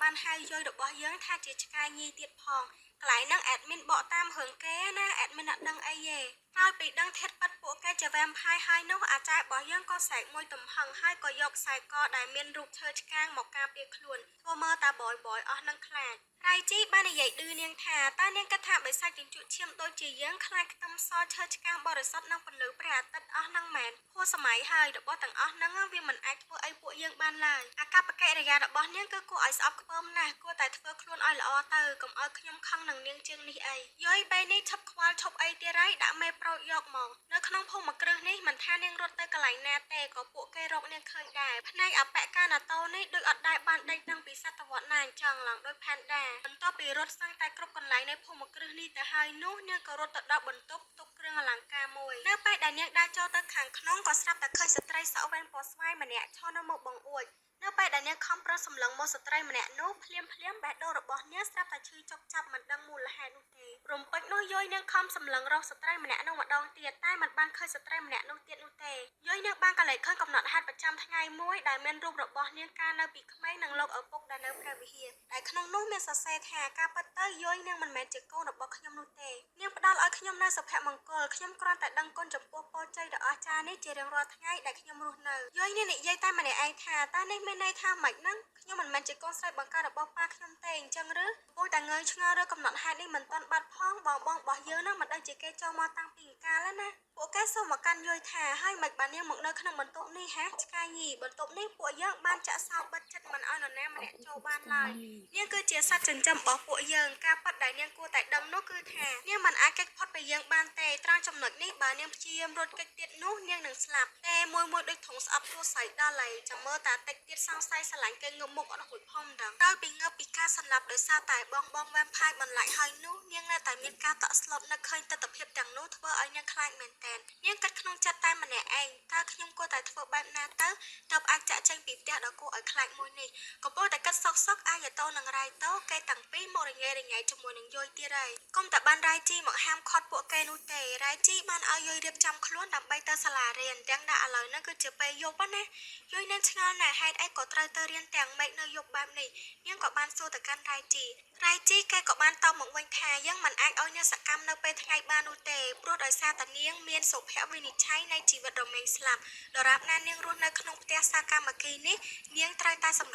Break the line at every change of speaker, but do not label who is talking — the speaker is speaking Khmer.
ban haiយយរបស់យើងថាជាឆ្កែញីទៀតផងកន្លែងហ្នឹង admin បកតាមរឿងគេណា admin អត់ដឹងអីទេហើយពីដឹងធាតប៉ាត់ពួកគេជា vampire ហើយនោះអាចារ្យរបស់យើងក៏សែកមួយទំហឹងហើយក៏យកខ្សែកដែលមានរូបឈើឆ្កាងមកការពារខ្លួនធ្វើមើលតាបយអស់នឹងខ្លាចរៃជីបាននិយាយឌឺនាងថាតើនាងគិតថាបិសាចជញ្ជក់ឈាមដូចជាយើងខ្លាចខ្ទឹមសឈើឆ្កាងបរិសុទ្ធនឹងពន្លឺព្រះអាទិត្យអស់នឹងមែនហួសសម័យហើយរបស់ទាំងអស់ហ្នឹងវាមិនអាចធ្វើអីពួកយើងបានឡើយអាកប្បកិរិយារបស់នាងគឺគួរឲ្យស្អប់ខ្ពើមណាស់គួរតែធ្វើខ្លួនឲ្យល្អទៅកុំឲ្យខ្ញុំខឹងនឹងនាងជាងនេះអីយយពេលនេះឈប់ខ្វល់ឈប់អីទៀតហើយដាក់មេប្រូចយកមកនៅក្នុងភូមិគ្រឹះនេះមិនថានាងរត់ទៅកន្លែងណាទេក៏ពួកគេរកនាងឃើញដែរផ្នែកអបកាណាតូនេះដូចអត់ដែលបានដេកតាំងពីសតវត្សណាអញ្ចឹងឡើងដោយផែនដាបន្ទាប់ពីរត់សឹងតែគ្រប់កន្លែងនៅភូមិគ្រឹះនេះទៅហើយនោះនាងក៏រត់ទៅដល់បន្ទប់ទុកគ្រឿងអលង្ការមួយនៅពេលដែលនាងដើរចូលទៅខាងក្នុងក៏ស្រាប់តែឃើញស្ត្រីសក់វែងពណ៌ស្វាយម្នាក់ឈរនៅមុខបង្អួចនៅពេលដែលនាងខំប្រឹងសម្លឹងមកស្ត្រីម្នាក់នោះភ្លាមបេះដូងរបស់នាងស្រាប់តែឈឺចុកចាប់មិនដឹងមូលហេតុនោះទេរំពេចនោះយយនាងខំសម្លឹងរកស្ត្រីម្នាក់នោះម្ដងទៀតតែមិនបានឃើញស្ត្រីម្នាក់នោះទៀតនោះទេយយនាងបានកលែកឃើញកំណត់ហេតុប្រចាំថ្ងៃមួយដែលមានរូបរបស់នាងកាលនៅពីក្មេងនិងលោកឪពុកដែលនៅព្រះវិហារដែលក្នុងនោះមានសរសេរថាការពិតទៅយយនាងមិនមែនជាកូនរបស់ខ្ញុំនោះទេនាងផ្ដល់ឲ្យខ្ញុំនូវសុភមង្គលខ្ញុំគ្រាន់តែដឹងគុណចំពោះពរជ័យដ៏អស្ចារ្យនេះជារៀងរាល់ថ្ងៃដែលខ្ញុំរស់នៅយយនាងនិយាយតែម្នាក់ឯងថាតើនេះមានន័យថាម៉េចហ្នឹងខ្ញុំមិនមែនជាកូនស្រីបង្កើតរបស់ប៉ាខ្ញុំទេអញ្ចឹងឬពូតែងើយឆ្ងល់ឬកំណត់ហេតុនេះមិនទាន់បាត់ផងបងរបស់យើងហ្នឹងមិនដឹងជាគេចូលមកតាំងពីកាលណាពួកគេសូមមកកាន់យយថាហើយមិនបាននាងមកនៅក្នុងបន្ទប់នេះហាឆ្កែញីបន្ទប់នេះពួកយើងបានចាក់សោបិទចិត្តមិនឲ្យនរណាម្នាក់ចូលបានឡើយនាងគឺជាសត្វចិញ្ចឹមរបស់ពួកយើងការប៉ັດដែលនាងគួរតែដឹងនោះគឺថានាងមិនអាចគេចផុតពីយើងបានទេត្រង់ចំណុចនេះបើនាងព្យាយាមរត់គេចទៀតនោះនាងនឹងស្លាប់តែមួយដូចធុងស្អប់ទួស្រីដល់ហើយចាំមើលតាតិចទៀតសង្ស័យស្រឡាញ់គេងើបមុខអត់រួចផងដឹងដោយពីងើបពីការសម្លាប់ដោយសារតែបងវ៉ាំផាយបន្លាចហើយនោះនាងនៅតែមានការតក់ស្លុតនឹកឃើញទស្សនភាពទាំងនោះធ្វើឲ្យនាងខ្លាចមែនទែននាងគិតក្នុងចិត្តតែម្នាក់ឯងតើខ្ញុំគួរតែធ្វើបែបណាទៅទើបអាចចាក់ចេញពីផ្ទះដ៏គួរឲ្យខ្លាចមួយនេះកំពុងតែគិតសោកអាយតូនឹងរ៉ៃតូគេទាំងពីរមករញ៉េជាមួយនឹងយយទៀតហើយគុំតែបានរ៉ៃជីមកហាមឃាត់ពួកគេនោះទេរ៉ៃជីបានឲ្យយយរៀបចំខ្លួនដើម្បីទៅសាលារៀនទាំងដែលឥឡូវនេះគឺជាពេលយប់ណាយយនឹងឆ្ងល់ណាស់ហេតុអីក៏ត្រូវទៅរៀនទាំងម៉េចនៅយប់បែបនេះនាងក៏បានសួរទៅកាន់រ៉ៃជីគេក៏បានតបមកវិញថាយើងមិនអាចឲ្យនាងសកម្មនៅពេលថ្ងៃបាននោះទេព្រោះដោយសារតែនាងមានសុភវិនិច្ឆ័យនៃជីវិតរមែងស្លាប់ដរាបណានាងរស់នៅក្នុងផ្ទះសាកម្មគីនេះនាងត្រូវតែសម្រ